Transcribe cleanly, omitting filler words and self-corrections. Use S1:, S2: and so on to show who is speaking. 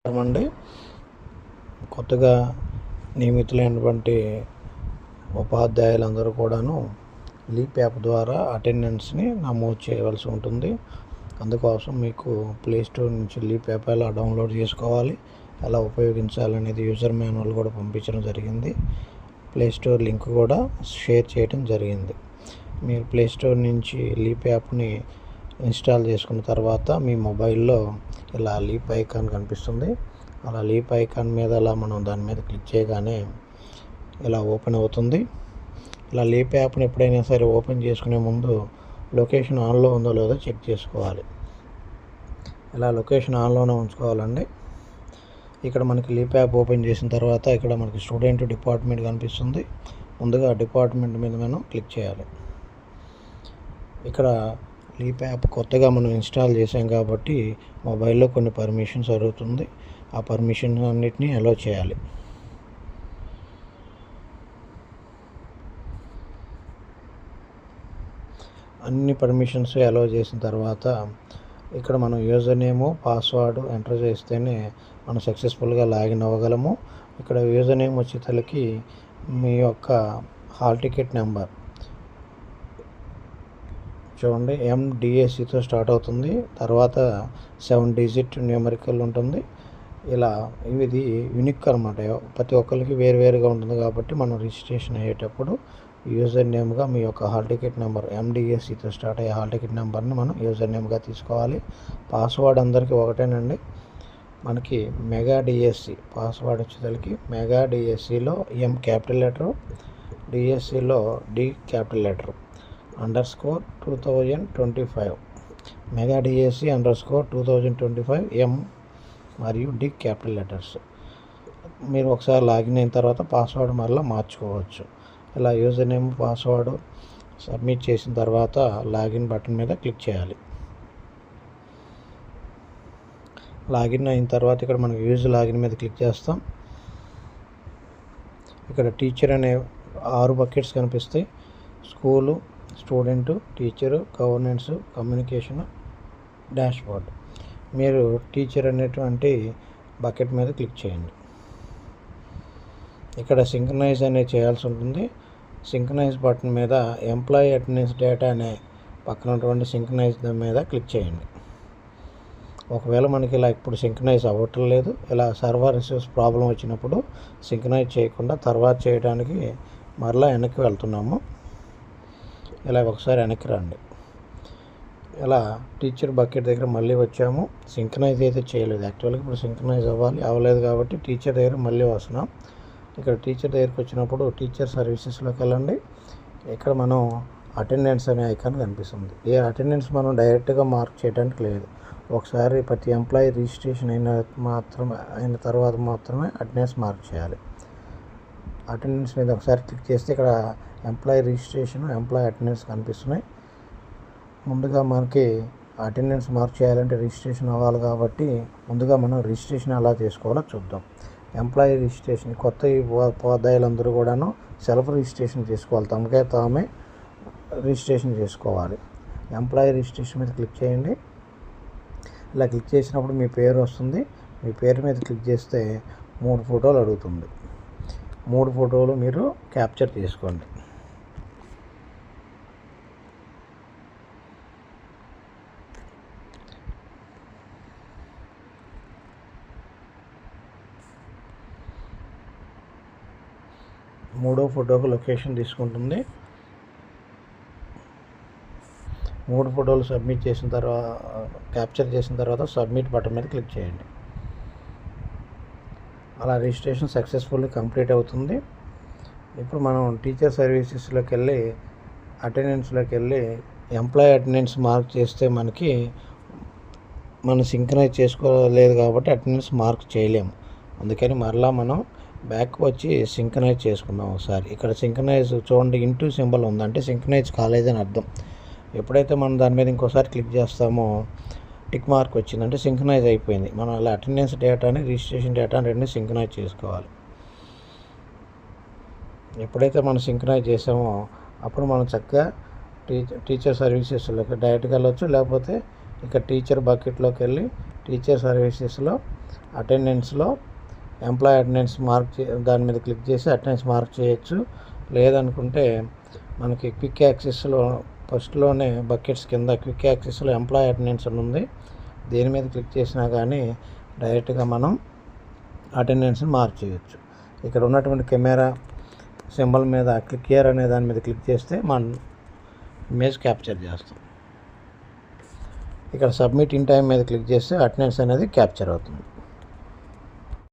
S1: అండి కొత్తగా నియమితులైనటువంటి ఉపాధ్యాయులందరూ కూడాను లీప్ యాప్ ద్వారా అటెండెన్స్ని నమోదు చేయవలసి ఉంటుంది. అందుకోసం మీకు ప్లే స్టోర్ నుంచి లీప్ యాప్ ఎలా డౌన్లోడ్ చేసుకోవాలి, ఎలా ఉపయోగించాలనేది యూజర్ మాన్యువల్ కూడా పంపించడం జరిగింది. ప్లే స్టోర్ లింక్ కూడా షేర్ చేయడం జరిగింది. మీరు ప్లే స్టోర్ నుంచి లీప్ యాప్ని ఇన్స్టాల్ చేసుకున్న తర్వాత మీ మొబైల్లో ఇలా లీప్ ఐకాన్ కనిపిస్తుంది. అలా లీప్ ఐకాన్ మీద మనం దాని మీద క్లిక్ చేయగానే ఇలా ఓపెన్ అవుతుంది. ఇలా లీప్ యాప్ని ఎప్పుడైనా సరే ఓపెన్ చేసుకునే ముందు లొకేషన్ ఆన్లో ఉందో లేదో చెక్ చేసుకోవాలి. ఇలా లొకేషన్ ఆన్లోనే ఉంచుకోవాలండి. ఇక్కడ మనకి లీప్ యాప్ ఓపెన్ చేసిన తర్వాత ఇక్కడ మనకి స్టూడెంట్ డిపార్ట్మెంట్ కనిపిస్తుంది. ముందుగా డిపార్ట్మెంట్ మీద మనం క్లిక్ చేయాలి. ఇక్కడ లీప్ యాప్ కొత్తగా మనం ఇన్స్టాల్ చేసాం కాబట్టి మొబైల్లో కొన్ని పర్మిషన్స్ అడుగుతుంది. ఆ పర్మిషన్స్ అన్నిటినీ అలో చేయాలి. అన్ని పర్మిషన్స్ అలో చేసిన తర్వాత ఇక్కడ మనం యూజర్ నేము పాస్వర్డ్ ఎంటర్ చేస్తేనే మనం సక్సెస్ఫుల్గా లాగిన్ అవ్వగలము. ఇక్కడ యూజర్ నేమ్ వచ్చేసరికి మీ యొక్క హాల్ టికెట్ నెంబర్ చూడండి, MDACతో స్టార్ట్ అవుతుంది. తర్వాత 7 డిజిట్ న్యూమరికల్ ఉంటుంది. ఇలా ఇది యూనిక్ అనమాట. ప్రతి ఒక్కరికి వేరువేరుగా ఉంటుంది కాబట్టి మనం రిజిస్ట్రేషన్ అయ్యేటప్పుడు యూజర్ నేమ్గా మీ యొక్క హాల్ టికెట్ నెంబర్ MDACతో స్టార్ట్ అయ్యే హాల్ టికెట్ నెంబర్ని మనం యూజర్ నేమ్గా తీసుకోవాలి. పాస్వర్డ్ అందరికీ ఒకటేనండి. మనకి మెగా DSC పాస్వర్డ్ వచ్చేసరికి మెగా DSCలో M క్యాపిటల్ లెటరు, DSCలో D capital letter _2025 mega DSC _2025 M మరియు D క్యాపిటల్ లెటర్స్. మీరు ఒకసారి లాగిన్ అయిన తర్వాత పాస్వర్డ్ మళ్ళీ మార్చుకోవచ్చు. ఇలా యూజర్ నేమ్ పాస్వర్డ్ సబ్మిట్ చేసిన తర్వాత లాగిన్ బటన్ మీద క్లిక్ చేయాలి. లాగిన్ అయిన తర్వాత ఇక్కడ మనకి యూజ్ లాగిన్ మీద క్లిక్ చేస్తాం. ఇక్కడ టీచర్ అనే 6 బకెట్స్ కనిపిస్తాయి. School, student, teacher, governance, communication, dashboard. మీరు టీచర్ అనేటువంటి బకెట్ మీద క్లిక్ చేయండి. ఇక్కడ సింక్రనైజ్ అనేది చేయాల్సి ఉంటుంది. సింక్రనైజ్ బటన్ మీద ఎంప్లాయీ అటెండెన్స్ డేటా అనే పక్కన ఉన్నటువంటి సింక్రనైజ్ మీద క్లిక్ చేయండి. ఒకవేళ మనకి ఇలా ఇప్పుడు సింక్రనైజ్ అవ్వటం లేదు, ఇలా సర్వర్ ఇష్యూస్ ప్రాబ్లం వచ్చినప్పుడు సింక్రనైజ్ చేయకుండా తర్వాత చేయడానికి మరలా వెనక్కి వెళ్తున్నాము. ఇలా ఒకసారి వెనక్కి రండి. ఇలా టీచర్ బకెట్ దగ్గర మళ్ళీ వచ్చాము. సింక్రనైజ్ అయితే చేయలేదు. యాక్చువల్గా ఇప్పుడు సింక్రనైజ్ అవ్వలేదు కాబట్టి టీచర్ దగ్గర మళ్ళీ వస్తున్నాం. ఇక్కడ టీచర్ దగ్గరికి వచ్చినప్పుడు టీచర్ సర్వీసెస్లోకి వెళ్ళండి. ఇక్కడ మనం అటెండెన్స్ అనే ఐకాన్ కనిపిస్తుంది. ఈ అటెండెన్స్ మనం డైరెక్ట్గా మార్క్ చేయడానికి లేదు. ఒకసారి ప్రతి ఎంప్లాయీ రిజిస్ట్రేషన్ అయిన తర్వాత మాత్రమే అటెండెన్స్ మార్క్ చేయాలి. అటెండెన్స్ మీద ఒకసారి క్లిక్ చేస్తే ఇక్కడ ఎంప్లాయీ రిజిస్ట్రేషన్, ఎంప్లాయీ అటెండెన్స్ కనిపిస్తున్నాయి. ముందుగా మనకి అటెండెన్స్ మార్క్ చేయాలంటే రిజిస్ట్రేషన్ అవ్వాలి కాబట్టి ముందుగా మనం రిజిస్ట్రేషన్ ఎలా చేసుకోవాలో చూద్దాం. ఎంప్లాయీ రిజిస్ట్రేషన్ కొత్త ఉపాధ్యాయులందరూ కూడాను సెల్ఫ్ రిజిస్ట్రేషన్ చేసుకోవాలి. తమకే తామే రిజిస్ట్రేషన్ చేసుకోవాలి. ఎంప్లాయీ రిజిస్ట్రేషన్ మీద క్లిక్ చేయండి. ఇలా క్లిక్ చేసినప్పుడు మీ పేరు వస్తుంది. మీ పేరు మీద క్లిక్ చేస్తే 3 ఫోటోలు అడుగుతుంది. 3 ఫోటోలు మీరు క్యాప్చర్ చేసుకోండి. మూడో ఫోటోకు లొకేషన్ తీసుకుంటుంది. 3 ఫోటోలు సబ్మిట్ చేసిన తర్వాత క్యాప్చర్ చేసిన తర్వాత సబ్మిట్ బటన్ మీద క్లిక్ చేయండి. అలా రిజిస్ట్రేషన్ సక్సెస్ఫుల్లీ కంప్లీట్ అవుతుంది. ఇప్పుడు మనం టీచర్ సర్వీసెస్లోకి వెళ్ళి అటెండెన్స్లోకి వెళ్ళి ఎంప్లాయీ అటెండెన్స్ మార్క్ చేస్తే మనం సింక్రనైజ్ చేసుకోలేదు కాబట్టి అటెండెన్స్ మార్క్ చేయలేము. అందుకని మరలా మనం బ్యాక్ వచ్చి సింక్రనైజ్ చేసుకుందాం ఒకసారి. ఇక్కడ సింక్రనైజ్ చూడండి, ఇంటూ సింబల్ ఉంది, అంటే సింక్రనైజ్ కాలేదని అర్థం. ఎప్పుడైతే మనం దాని మీద ఇంకోసారి క్లిక్ చేస్తామో టిక్ మార్క్ వచ్చిందంటే సింక్రనైజ్ అయిపోయింది. మనం అలా అటెండెన్స్ డేటాని రిజిస్ట్రేషన్ డేటాని రెండు సింక్రనైజ్ చేసుకోవాలి. ఎప్పుడైతే మనం సింక్రనైజ్ చేసామో అప్పుడు మనం చక్కగా టీచర్ సర్వీసెస్లోకి డైరెక్ట్గా వెళ్ళొచ్చు. లేకపోతే ఇక టీచర్ బకెట్లోకి వెళ్ళి టీచర్ సర్వీసెస్లో అటెండెన్స్లో ఎంప్లాయీ అటెండెన్స్ దాని మీద క్లిక్ చేసి అటెండెన్స్ మార్క్ చేయొచ్చు. లేదనుకుంటే మనకి క్విక్ యాక్సెస్లో ఫస్ట్లోనే బకెట్స్ కింద క్విక్ యాక్సెస్లో ఎంప్లాయీ అటెండెన్స్ అని ఉంది. దీని మీద క్లిక్ చేసినా కానీ డైరెక్ట్గా మనం అటెండెన్స్ని మార్క్ చేయొచ్చు. ఇక్కడ ఉన్నటువంటి కెమెరా సింబల్ మీద క్లిక్ హియర్ అనే దాని మీద క్లిక్ చేస్తే మనం ఇమేజ్ క్యాప్చర్ చేస్తాం. ఇక్కడ సబ్మిట్ ఇన్ టైం మీద క్లిక్ చేస్తే అటెండెన్స్ అనేది క్యాప్చర్ అవుతుంది.